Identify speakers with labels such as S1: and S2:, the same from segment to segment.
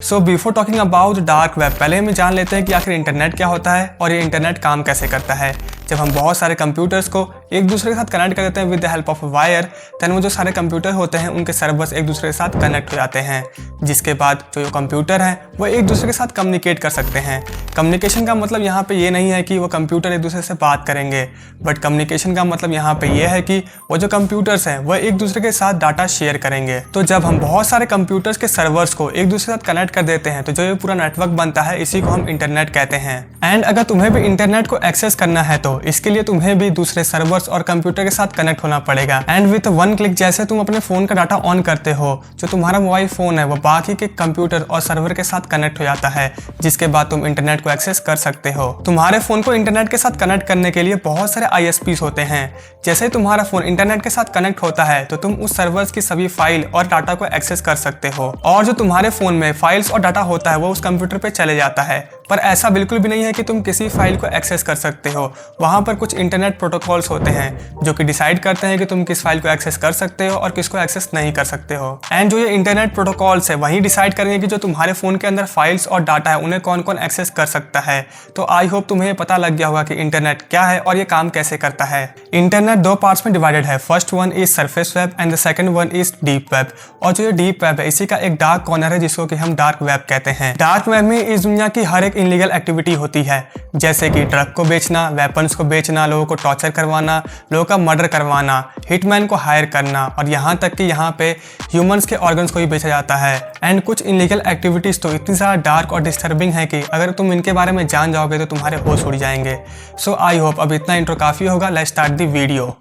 S1: So before talking about dark web, पहले हम जान लेते हैं कि आखिर इंटरनेट क्या होता है और ये इंटरनेट काम कैसे करता है। जब हम बहुत सारे कंप्यूटर्स को एक दूसरे के साथ कनेक्ट कर देते हैं with the help of wire, then वो जो सारे कंप्यूटर होते हैं उनके सर्वर्स एक दूसरे के साथ कनेक्ट हो जाते हैं, जिसके बाद जो कंप्यूटर हैं वो एक दूसरे के साथ कम्युनिकेट कर सकते हैं। कम्युनिकेशन का मतलब यहाँ पे ये नहीं है कि वो कंप्यूटर एक दूसरे से बात करेंगे, बट कम्युनिकेशन का मतलब यहाँ पे ये है कि वो जो कंप्यूटर्स हैं वो एक दूसरे के साथ डाटा शेयर करेंगे। तो जब हम बहुत सारे कंप्यूटर्स के सर्वर्स को एक दूसरे के साथ कनेक्ट कर देते हैं तो जो ये पूरा नेटवर्क बनता है इसी को हम इंटरनेट कहते हैं। एंड अगर तुम्हें भी इंटरनेट को एक्सेस करना है तो इसके लिए तुम्हें भी दूसरे सर्वर्स और कंप्यूटर के साथ कनेक्ट होना पड़ेगा। एंड विद वन क्लिक जैसे तुम अपने फोन का डाटा ऑन करते हो, जो तुम्हारा मोबाइल फोन है वो बाकी के कंप्यूटर और सर्वर के साथ कनेक्ट हो जाता है, जिसके बाद तुम इंटरनेट को एक्सेस कर सकते हो। तुम्हारे फोन को इंटरनेट के साथ कनेक्ट करने के लिए बहुत सारे ISPs होते हैं। जैसे ही तुम्हारा फोन इंटरनेट के साथ कनेक्ट होता है तो तुम उस सर्वर्स की सभी फाइल और डाटा को एक्सेस कर सकते हो, और जो तुम्हारे फोन में फाइल्स और डाटा होता है वो उस कंप्यूटर पे चले जाता है। पर ऐसा बिल्कुल भी नहीं है कि तुम किसी फाइल को एक्सेस कर सकते हो। वहां पर कुछ इंटरनेट प्रोटोकॉल्स होते हैं जो कि डिसाइड करते हैं कि तुम किस फाइल को एक्सेस कर सकते हो और किसको एक्सेस नहीं कर सकते हो। एंड जो ये इंटरनेट प्रोटोकॉल्स है वही डिसाइड करेंगे कि जो तुम्हारे फोन के अंदर फाइल्स और डाटा है उन्हें कौन कौन एक्सेस कर सकता है। तो आई होप तुम्हें पता लग गया होगा कि इंटरनेट क्या है और ये काम कैसे करता है। इंटरनेट दो पार्ट्स में डिवाइडेड है। First one is surface web and the second one is deep web. और जो ये डीप वेब है इसी का एक डार्क कॉर्नर है जिसको कि हम डार्क वेब कहते हैं। डार्क वेब में इस दुनिया की हर एक इनलीगल एक्टिविटी होती है, जैसे कि ड्रग को बेचना, वेपन्स को बेचना, लोगों को टॉर्चर करवाना, लोगों का मर्डर करवाना, हिटमैन को हायर करना, और यहाँ तक कि यहाँ पे ह्यूमंस के ऑर्गन्स को भी बेचा जाता है। एंड कुछ इनलीगल एक्टिविटीज तो इतनी ज़्यादा डार्क और डिस्टर्बिंग है कि अगर तुम इनके बारे में जान जाओगे तो तुम्हारे होश उड़ जाएंगे। सो आई होप अब इतना इंट्रो काफ़ी होगा। Let's start the video.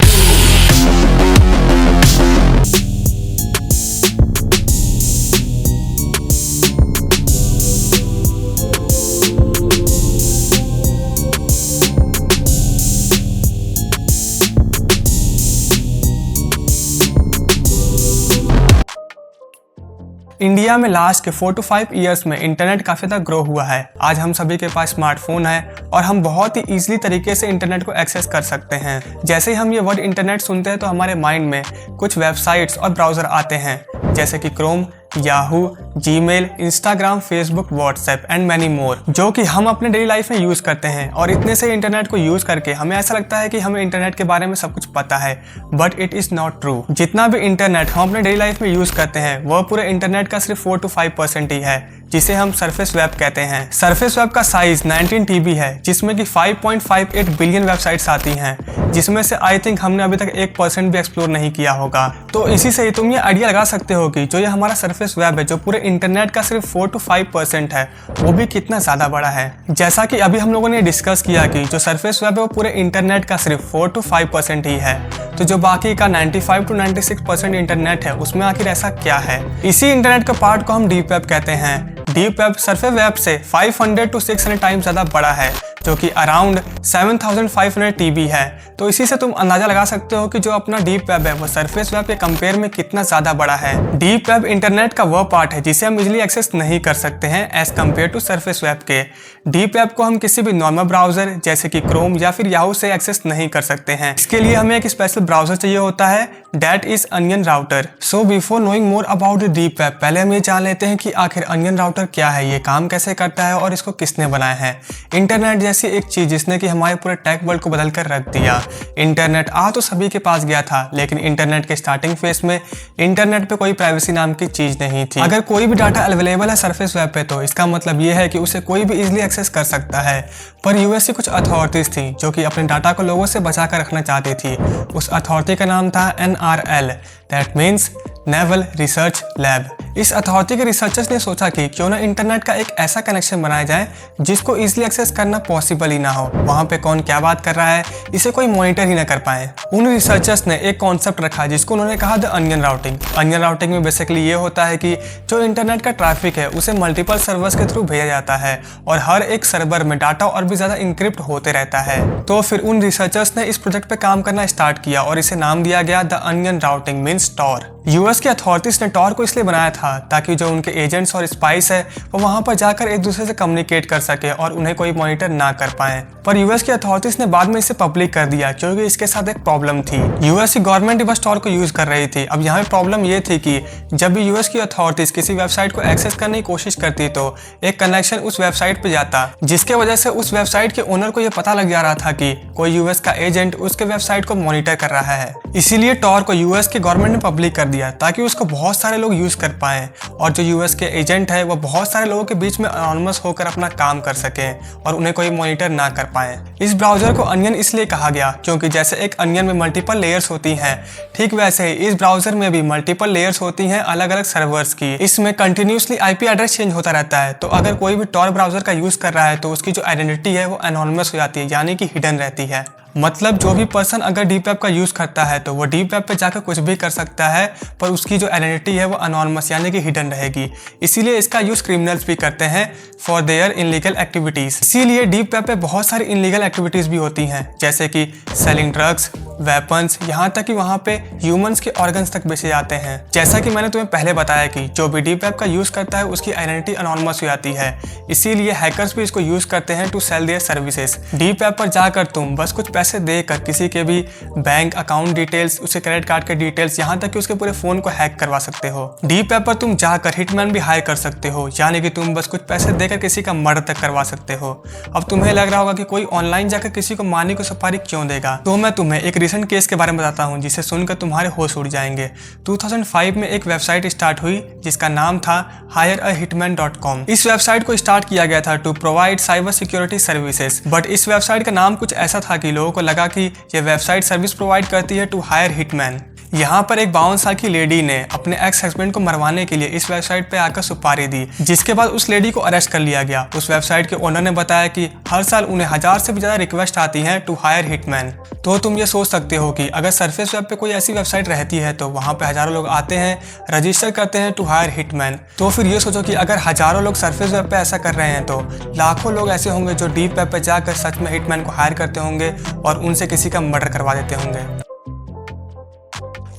S1: India में लास्ट के 4 to 5 ईयर्स में इंटरनेट काफ़ी ज़्यादा ग्रो हुआ है। आज हम सभी के पास स्मार्टफोन है और हम बहुत ही ईजिली तरीके से इंटरनेट को एक्सेस कर सकते हैं। जैसे ही हम ये वर्ड इंटरनेट सुनते हैं तो हमारे माइंड में कुछ वेबसाइट्स और ब्राउज़र आते हैं, जैसे कि Chrome, Yahoo, Gmail, Instagram, Facebook, WhatsApp and many more, जो कि हम अपने डेली लाइफ में यूज़ करते हैं। और इतने से इंटरनेट को यूज़ करके हमें ऐसा लगता है कि हमें इंटरनेट के बारे में सब कुछ पता है, but it is not true. जितना भी इंटरनेट हम अपने डेली लाइफ में यूज़ करते हैं वह पूरे इंटरनेट का सिर्फ 4 to 5% ही है, जिसे हम सरफेस वेब कहते हैं। सरफेस वेब का साइज 19 TB है, जिसमें कि 5.58 बिलियन वेबसाइट्स आती हैं, जिसमें से आई थिंक हमने अभी तक 1% भी एक्सप्लोर नहीं किया होगा। तो इसी से तुम ये आइडिया लगा सकते हो कि जो ये हमारा सरफेस वेब है, जो पूरे इंटरनेट का सिर्फ 4 to 5% है, वो भी कितना ज़्यादा बड़ा है। जैसा कि अभी हम लोगों ने डिस्कस किया कि जो सरफेस वेब है वो पूरे इंटरनेट का सिर्फ 4 to 5% ही है, तो जो बाकी का 95 to 96% इंटरनेट है उसमें आखिर ऐसा क्या है। इसी इंटरनेट का पार्ट को हम डीप वेब कहते हैं। डीप वेब सरफेस वेब से 500 to 600 टाइम्स ज़्यादा बड़ा है, जो कि अराउंड 7500 TB है। तो इसी से तुम अंदाजा लगा सकते हो कि जो अपना डीप वेब है वो सरफेस वेब के कंपेयर में कितना ज़्यादा बड़ा है। डीप वेब इंटरनेट का वह पार्ट है जिसे हम इजीली एक्सेस नहीं कर सकते हैं as compared to surface web के। डीप वेब को हम किसी भी नॉर्मल ब्राउजर जैसे कि क्रोम या फिर याहू से एक्सेस नहीं कर सकते हैं। इसके लिए हमें एक स्पेशल ब्राउजर चाहिए होता है, that is onion router. So before knowing more about the deep web, पहले हम ये जान लेते हैं कि आखिर अनियन राउटर क्या है, ये काम कैसे करता है और इसको किसने बनाया है। इंटरनेट जैसी एक चीज जिसने कि हमारे पूरे टेक वर्ल्ड को बदल कर रख दिया। इंटरनेट आ तो सभी के पास गया था, लेकिन इंटरनेट के स्टार्टिंग फेज में इंटरनेट पे कोई प्राइवेसी नाम की चीज नहीं थी। अगर कोई भी डाटा अवेलेबल है सरफेस वेब पे तो इसका मतलब ये है कि उसे कोई भी इजीली एक्सेस कर सकता है। पर यूएस की कुछ अथॉरिटीज थी जो कि अपने डाटा को लोगों से बचा कर रखना चाहती थी। उस अथॉरिटी का नाम था NRL, that means naval research lab. इस अथॉरिटी के रिसर्चर्स ने सोचा कि क्यों ना इंटरनेट का एक ऐसा कनेक्शन बनाया जाए जिसको इजीली एक्सेस करना पॉसिबल ही ना हो। वहाँ पे कौन क्या बात कर रहा है इसे कोई मॉनिटर ही ना कर पाए। उन रिसर्चर्स ने एक कॉन्सेप्ट रखा जिसको उन्होंने कहा the onion routing. Onion routing में बेसिकली ये होता है कि जो इंटरनेट का ट्रैफिक है उसे मल्टीपल सर्वर्स के थ्रू भेजा जाता है और हर एक सर्वर में डाटा और भी ज़्यादा इंक्रिप्ट होते रहता है। तो फिर उन रिसर्चर्स ने इस प्रोजेक्ट पे काम करना स्टार्ट किया और इसे नाम दिया गया the onion routing means Tor. US की अथॉरिटीज ने टॉर को इसलिए बनाया था ताकि जो उनके एजेंट्स और स्पाइस है वो वहाँ पर जाकर एक दूसरे से कम्युनिकेट कर सके और उन्हें कोई मॉनिटर ना ना कर पाए। पर यूएस की अथॉरिटीज ने बाद में इसे पब्लिक कर दिया क्योंकि इसके साथ एक प्रॉब्लम थी। यूएस की गवर्नमेंट बस टॉर को यूज कर रही थी। अब यहाँ पे प्रॉब्लम ये थी कि जब भी यूएस की अथॉरिटीज किसी वेबसाइट को एक्सेस करने की कोशिश करती तो एक कनेक्शन उस वेबसाइट पे जाता, जिसके वजह से उस वेबसाइट के ओनर को यह पता लग जा रहा था कि कोई यूएस का एजेंट उसके वेबसाइट को मॉनिटर कर रहा है। इसीलिए टॉर को यूएस के गवर्नमेंट ने पब्लिक कर दिया ताकि उसको बहुत सारे लोग यूज कर पाए और जो यूएस के एजेंट है वो बहुत सारे लोगों के बीच में अनोनिमस होकर अपना काम कर सके और उन्हें कोई मॉनिटर ना कर पाए। इस ब्राउजर को अनियन इसलिए कहा गया क्योंकि जैसे एक अनियन में मल्टीपल लेयर्स होती हैं, ठीक वैसे ही इस ब्राउजर में भी मल्टीपल लेयर्स होती हैं अलग अलग सर्वर्स की। इसमें कंटिन्यूसली आईपी एड्रेस चेंज होता रहता है, तो अगर कोई भी टॉर ब्राउजर का यूज कर रहा है तो उसकी जो आइडेंटिटी है वो एनोनिमस हो जाती है, यानी कि हिडन रहती है। मतलब जो भी पर्सन अगर डीप वेब का यूज करता है तो वो डीप वेब पे जाकर कुछ भी कर सकता है, पर उसकी जो आइडेंटिटी है वो अनोनिमस यानी कि हिडन रहेगी। इसीलिए इसका यूज क्रिमिनल्स भी करते हैं फॉर देयर इनलीगल एक्टिविटीज। इसीलिए डीप वेब पे बहुत सारी इनलीगल एक्टिविटीज भी होती हैं, जैसे कि सेलिंग ड्रग्स, वेपन्स, यहाँ तक कि वहाँ पे ह्यूमंस के ऑर्गन्स तक बेचे जाते हैं। जैसा कि मैंने तुम्हें पहले बताया कि जो भी डीप वेब का यूज करता है उसकी आइडेंटिटी अनोनिमस हो जाती है, इसीलिए हैकर्स भी इसको यूज करते हैं to sell their services. Deep web पर जाकर तुम बस कुछ पैसे देकर किसी के भी बैंक अकाउंट डिटेल्स, उसके क्रेडिट कार्ड के डिटेल्स, यहाँ तक कि उसके पूरे फोन को हैक करवा सकते हो। डीप वेब पर तुम जाकर हिटमैन भी हायर कर सकते हो, यानी कि तुम बस कुछ पैसे देकर किसी का मर्डर तक करवा सकते हो। अब तुम्हें लग रहा होगा कि कोई ऑनलाइन जाकर किसी को मारने को सुपारी क्यों देगा, तो मैं तुम्हें एक रिसेंट केस के बारे में बताता हूं जिसे सुनकर तुम्हारे होश उड़ जाएंगे। 2005 में एक वेबसाइट स्टार्ट हुई जिसका नाम था hireahitman.com। इस वेबसाइट को स्टार्ट किया गया था to provide cyber security services, but इस वेबसाइट का नाम कुछ ऐसा था कि लोगों को लगा कि यह वेबसाइट सर्विस प्रोवाइड करती है टू हायर हिटमैन। यहाँ पर एक 52 साल की लेडी ने अपने एक्स हस्बैंड को मरवाने के लिए इस वेबसाइट पे आकर सुपारी दी, जिसके बाद उस लेडी को अरेस्ट कर लिया गया। उस वेबसाइट के ओनर ने बताया कि हर साल उन्हें 1000 से भी ज्यादा रिक्वेस्ट आती हैं टू हायर हिटमैन। तो तुम ये सोच सकते हो कि अगर सरफेस वेब पे कोई ऐसी वेबसाइट रहती है तो वहाँ पे हजारों लोग आते हैं, रजिस्टर करते हैं टू हायर हिटमैन। तो फिर ये सोचो कि अगर हजारों लोग सरफेस वेब पे ऐसा कर रहे हैं तो लाखों लोग ऐसे होंगे जो डीप वेब पे जाकर सच में हिटमैन को हायर करते होंगे और उनसे किसी का मर्डर करवा देते होंगे।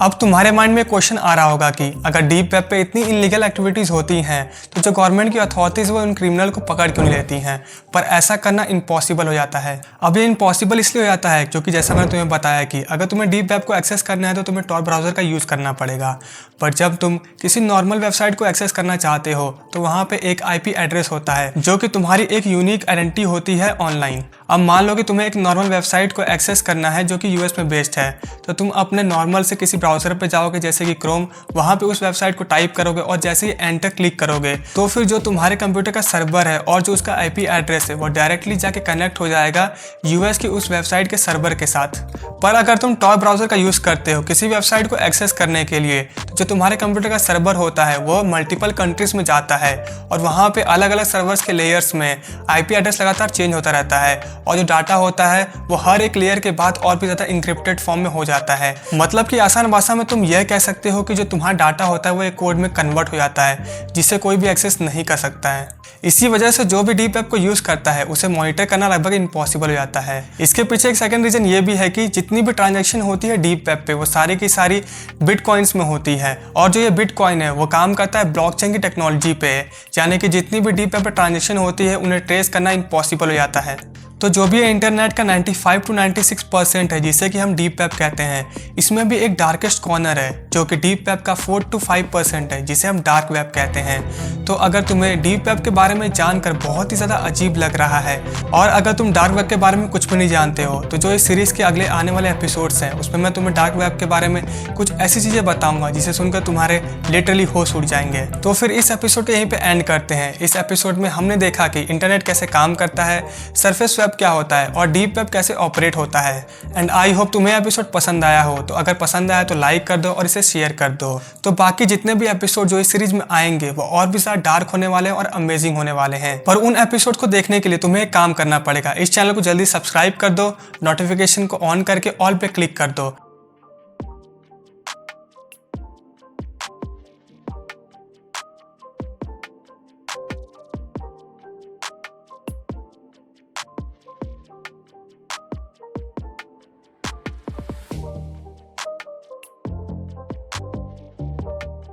S1: अब तुम्हारे माइंड में क्वेश्चन आ रहा होगा कि अगर डीप वेब पे इतनी इनलीगल एक्टिविटीज होती हैं तो जो गवर्नमेंट की अथॉरिटीज वो उन क्रिमिनल को पकड़ क्यों नहीं लेती हैं। पर ऐसा करना इम्पॉसिबल हो जाता है। अब ये इम्पॉसिबल इसलिए हो जाता है क्योंकि जैसा मैंने तुम्हें बताया कि अगर तुम्हें डीप वेब को एक्सेस करना है तो तुम्हें टॉर ब्राउजर का यूज करना पड़ेगा, पर जब तुम किसी नॉर्मल वेबसाइट को एक्सेस करना चाहते हो तो वहाँ पे एक आईपी एड्रेस होता है जो कि तुम्हारी एक यूनिक आइडेंटिटी होती है ऑनलाइन। अब मान लो कि तुम्हें एक नॉर्मल वेबसाइट को एक्सेस करना है जो कि यूएस में बेस्ड है, तो तुम अपने नॉर्मल से किसी ब्राउजर पे जाओगे जैसे कि क्रोम, वहाँ पे उस वेबसाइट को टाइप करोगे और जैसे ही एंटर क्लिक करोगे तो फिर जो तुम्हारे कंप्यूटर का सर्वर है और जो उसका आईपी एड्रेस है वो डायरेक्टली जाके कनेक्ट हो जाएगा यूएस की उस वेबसाइट के सर्वर के साथ। पर अगर तुम टॉर ब्राउजर का यूज करते हो किसी वेबसाइट को एक्सेस करने के लिए, तो जो तुम्हारे कंप्यूटर का सर्वर होता है वो मल्टीपल कंट्रीज में जाता है और वहाँ पे अलग अलग सर्वर्स के लेयर्स में आईपी एड्रेस लगातार चेंज होता रहता है और जो डाटा होता है वो हर एक लेयर के बाद और भी ज़्यादा इंक्रिप्टेड फॉर्म में हो जाता है। मतलब कि आसान भाषा में तुम यह कह सकते हो कि जो तुम्हारा डाटा होता है वो एक कोड में कन्वर्ट हो जाता है जिसे कोई भी एक्सेस नहीं कर सकता है। इसी वजह से जो भी डीप वेब को यूज करता है उसे मॉनिटर करना लगभग इम्पॉसिबल हो जाता है। इसके पीछे एक सेकंड रीजन ये भी है कि जितनी भी ट्रांजैक्शन होती है डीप वेब पे वो सारी की सारी बिटकॉइंस में होती है और जो ये बिटकॉइन है वो काम करता है ब्लॉकचेन की टेक्नोलॉजी पे, यानी कि जितनी भी डीप वेब पे ट्रांजैक्शन होती है उन्हें ट्रेस करना इम्पॉसिबल हो जाता है। तो जो भी इंटरनेट का 95 to 96% है जिसे कि हम डीप वेब कहते हैं, इसमें भी एक डार्केस्ट कॉर्नर है जो कि डीप वेब का 4 to 5% है जिसे हम डार्क वेब कहते हैं। तो अगर तुम्हें डीप वेब के बारे में जानकर बहुत ही ज़्यादा अजीब लग रहा है और अगर तुम डार्क वेब के बारे में कुछ भी नहीं जानते हो तो जो इस सीरीज़ के अगले आने वाले एपिसोड्स हैं उसमें मैं तुम्हें डार्क वेब के बारे में कुछ ऐसी चीज़ें बताऊंगा जिसे सुनकर तुम्हारे लिटरली होश उड़ जाएंगे। तो फिर इस एपिसोड को यहीं पे एंड करते हैं। इस एपिसोड में हमने देखा कि इंटरनेट कैसे काम करता है, सरफेस वेब क्या होता है और डीप वेब कैसे ऑपरेट होता है। एंड आई होप तुम्हें एपिसोड पसंद आया हो। तो अगर पसंद आया तो लाइक कर दो और इसे शेयर कर दो। तो बाकी जितने भी एपिसोड जो इस सीरीज में आएंगे वो और भी ज़्यादा डार्क होने वाले हैं और अमेजिंग होने वाले हैं। पर उन एपिसोड को देखने के लिए तुम्हें एक काम करना पड़ेगा, इस चैनल को जल्दी सब्सक्राइब कर दो, नोटिफिकेशन को ऑन करके ऑल पे क्लिक कर दो।